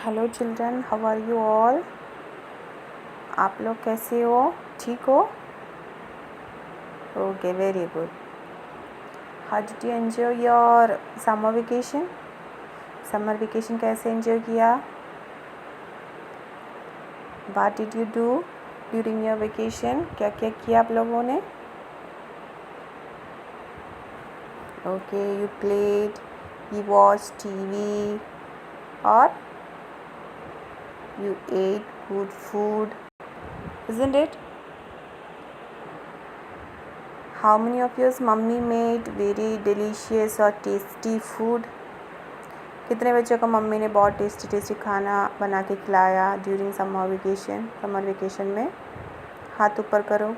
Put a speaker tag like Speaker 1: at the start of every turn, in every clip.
Speaker 1: Hello children, how are you all. आप लोग कैसे हो? ठीक हो? Okay, very good. How did you enjoy your summer vacation? Summer vacation कैसे एंजॉय किया? What did you do during your vacation? क्या क्या किया आप लोगों ने? Okay, you played, you watch TV और you ate good food, isn't it? How many of yours mummy made very delicious or tasty food? कितने बच्चों को मम्मी ने बहुत टेस्टी टेस्टी खाना बना के खिलाया ड्यूरिंग समर वेकेशन में? हाथ ऊपर करो।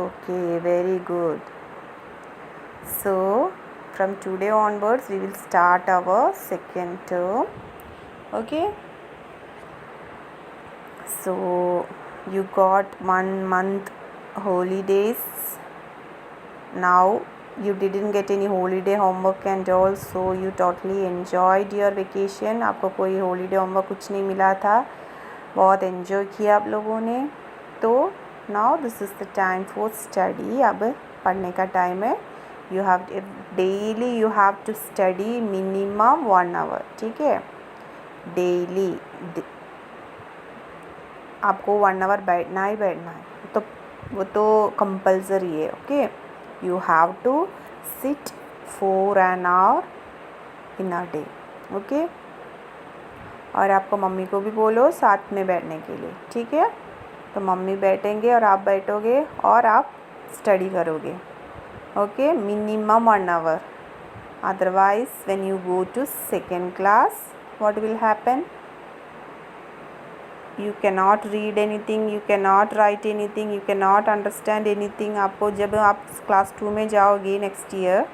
Speaker 1: Okay, very good. So from today onwards we will start our second term. Okay, so you got 1 month holidays. Now you didn't get any holiday homework and all, so you totally enjoyed your vacation. आपको कोई holiday homework कुछ नहीं मिला था, बहुत enjoy किया आप लोगों ने. तो now this is the time for study. अब पढ़ने का टाइम है. You have daily you have to study minimum 1 hour. ठीक है, डेली आपको 1 आवर बैठना ही बैठना है. तो वो तो कंपल्सरी है. Okay, you have to sit for an hour in a day. Okay, और आपको मम्मी को भी बोलो साथ में बैठने के लिए. ठीक है, तो मम्मी बैठेंगे और आप बैठोगे और आप स्टडी करोगे. Okay, minimum 1 hour. Otherwise when you go to second class, what will happen? You cannot read anything, you cannot write anything, you cannot understand anything. आपको जब आप क्लास 2 में जाओगे नेक्स्ट ईयर,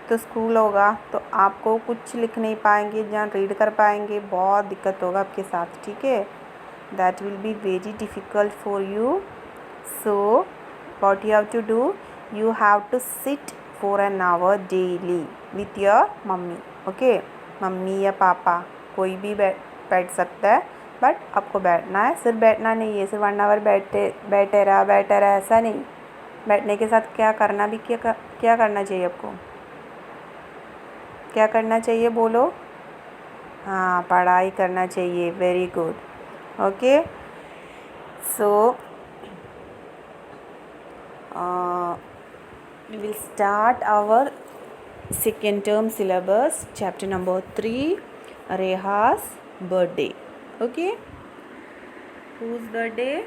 Speaker 1: तो स्कूल होगा, तो आपको कुछ लिख नहीं पाएंगे, जहाँ रीड कर पाएंगे, बहुत दिक्कत होगा आपके साथ. ठीक है, that will be very difficult for you. So what you have to do, you have to sit for an hour daily with your mummy. Okay, mummy या पापा कोई भी बैठ सकता है, बट आपको बैठना है. सिर्फ बैठना नहीं है, सिर्फ 1 आवर बैठे रहा ऐसा नहीं. बैठने के साथ क्या करना भी क्या करना चाहिए आपको? क्या करना चाहिए बोलो? हाँ, पढ़ाई करना चाहिए. Very good. Okay, so we will start our second term syllabus, chapter number 3, Reha's birthday. Okay, whose birthday?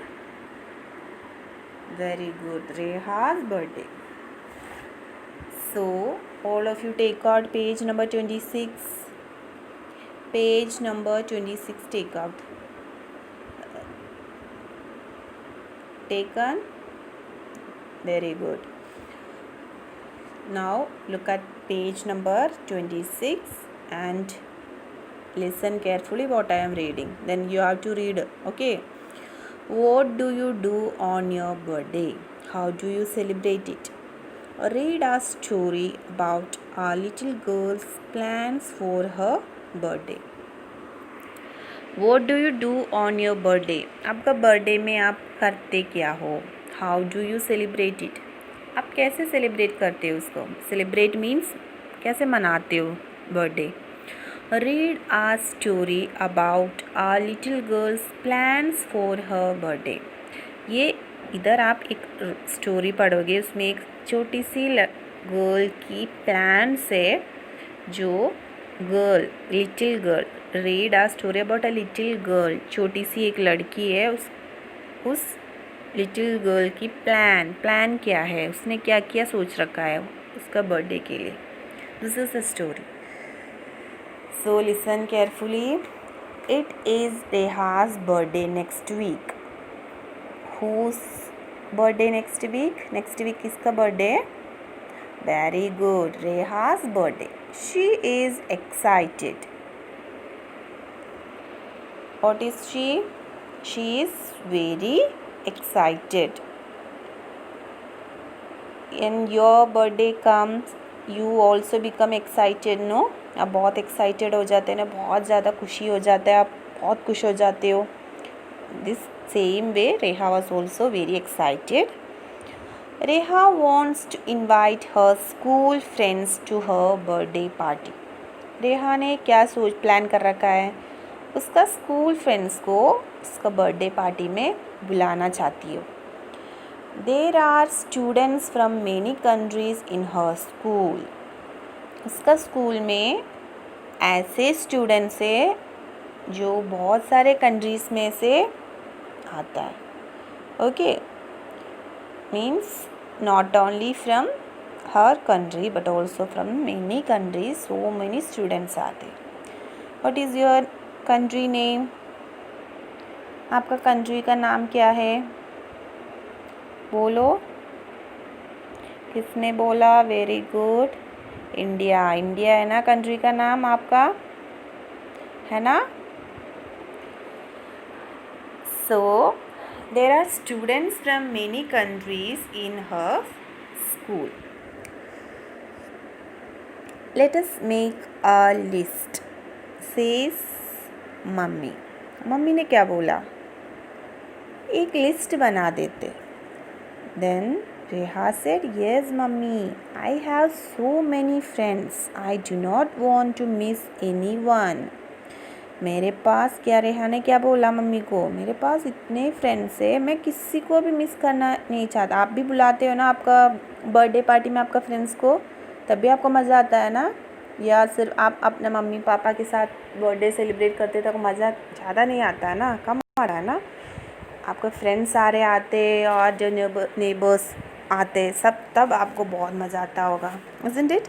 Speaker 1: Very good, Reha's birthday. So all of you take out page number 26. Page number 26 take out. Taken? Very good. Now look at page number 26 and listen carefully what I am reading. Then you have to read. Okay, what do you do on your birthday? How do you celebrate it? Read a story about a little girl's plans for her birthday. What do you do on your birthday? आपका birthday में आप करते क्या हो? How do you celebrate it? आप कैसे celebrate करते हो उसको? सेलिब्रेट मीन्स कैसे मनाते हो birthday. Read a story about a little girls plans for her birthday. ये इधर आप एक स्टोरी पढ़ोगे, उसमें एक छोटी सी गर्ल की प्लान्स है. जो girl, little girl, read a story about a little girl, छोटी सी एक लड़की है. उस लिटिल गर्ल की प्लान क्या है, उसने क्या क्या सोच रखा है उसका बर्थडे के लिए. This is the story. So listen carefully. It is Reha's birthday next week. Whose birthday next week? Next week किसका बर्थडे है? Very good, Reha's birthday. She is excited. What is she? She is very excited. When your birthday comes, you also become excited no, आप बहुत excited हो जाते हैं ना, बहुत ज़्यादा खुशी हो जाता है, आप बहुत खुश हो जाते हो. This same way Reha was also very excited. Reha wants to invite her school friends to her birthday party. Reha ने क्या प्लान कर रखा है, उसका स्कूल फ्रेंड्स को उसका बर्थडे पार्टी में बुलाना चाहती हो. There are students from many countries in her school. उसका स्कूल में ऐसे स्टूडेंट्स है जो बहुत सारे कंट्रीज़ में से आता है. Okay, means not only from her country but also from many countries, so many students आते. What is your country name, आपका कंट्री का नाम क्या है, बोलो. किसने बोला, वेरी गुड, इंडिया. इंडिया है ना कंट्री का नाम आपका, है ना. So there are students from many countries in her school. Let us make a list, says mummy. Mummy ने क्या बोला, एक लिस्ट बना देते. Then Reha said, yes mummy, I have so many friends, I do not want to miss anyone. मेरे पास क्या, रेहा ने क्या बोला मम्मी को, मेरे पास इतने फ्रेंड्स है, मैं किसी को भी मिस करना नहीं चाहता. आप भी बुलाते हो ना आपका बर्थडे पार्टी में आपका फ्रेंड्स को, तब भी आपको मज़ा आता है ना, या सिर्फ आप अपने मम्मी पापा के साथ बर्थडे सेलिब्रेट करते तो मज़ा ज़्यादा नहीं आता है ना, कम आता है ना. आपके फ्रेंड्स सारे आते और जो नेबर्स आते सब, तब आपको बहुत मज़ा आता होगा, isn't it?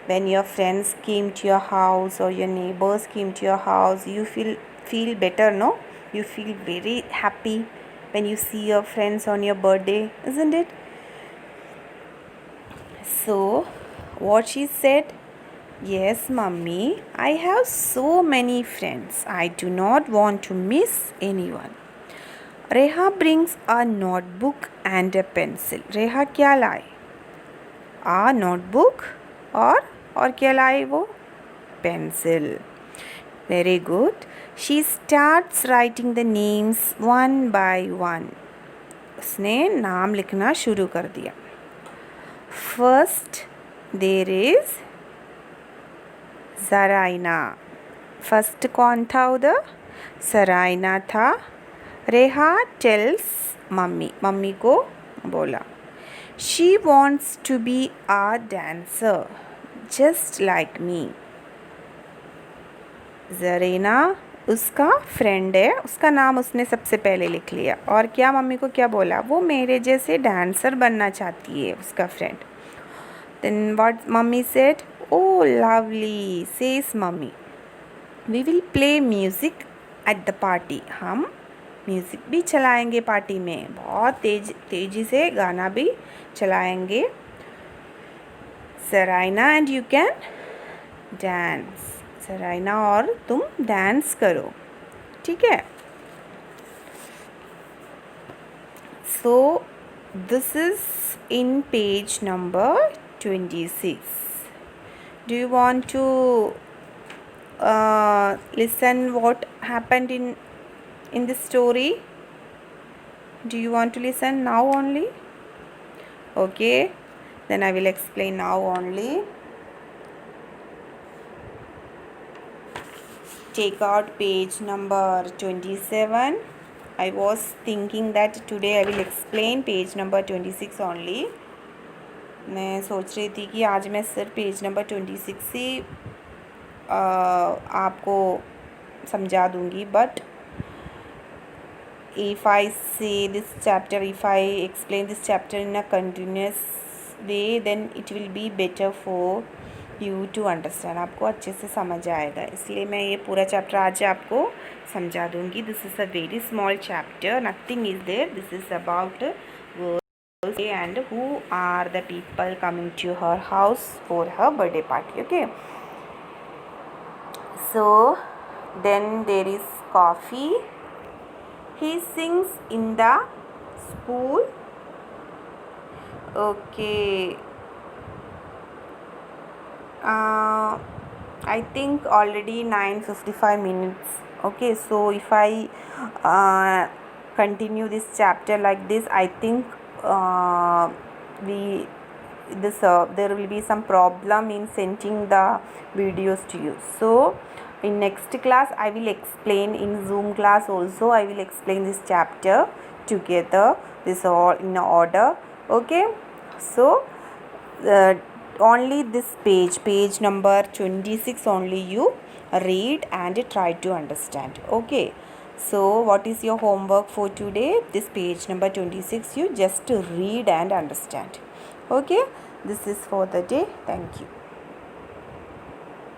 Speaker 1: When your friends came to your house or your neighbors came to your house, you feel better, no? You feel very happy when you see your friends on your birthday, isn't it? So what she said, yes mummy, I have so many friends, I do not want to miss anyone. Reha brings a notebook and a pencil. रेहा क्या लाए, a notebook और क्या लाए वो, pencil. Very good. She starts writing the names one by one. उसने नाम लिखना शुरू कर दिया. First there is Zarina. First कौन था उधर, सराइना था. रेहा टेल्स मम्मी, मम्मी को बोला, she wants to be a dancer just like me. Zarina उसका फ्रेंड है, उसका नाम उसने सबसे पहले लिख लिया. और क्या मम्मी को क्या बोला, वो मेरे जैसे डांसर बनना चाहती है उसका friend. Then what mummy said, oh lovely, says mummy, we will play music at the party. हम म्यूज़िक भी चलाएंगे पार्टी में, बहुत तेज़ी से गाना भी चलाएंगे. Saraina and you can dance. Saraina और तुम डांस करो, ठीक है. So this is in page number 26. Do you want to listen what happened in this story? Do you want to listen now only? Okay, then I will explain now only. Take out page number 27. I was thinking that today I will explain page number 26 only. मैं सोच रही थी कि आज मैं सिर्फ page number 26 ही आपको समझा दूँगी. But if I say this chapter, if I explain this chapter in a continuous way, then it will be better for you to understand. आपको अच्छे से समझ आएगा, इसलिए मैं ये पूरा चैप्टर आज आपको समझा दूँगी. This is a very small chapter, nothing is there. This is about girls and who are the people coming to her house for her birthday party. Okay, so then there is coffee. He sings in the school. Okay, uh, I think already 9:55 minutes. Okay, so if I continue this chapter like this, I think we this there will be some problem in sending the videos to you. So in next class I will explain, in Zoom class also I will explain this chapter together, this all in order. Okay, so uh, only this page number 26 only you read and try to understand. Okay, so what is your homework for today? This page number 26 you just read and understand. Okay, this is for the day. Thank you.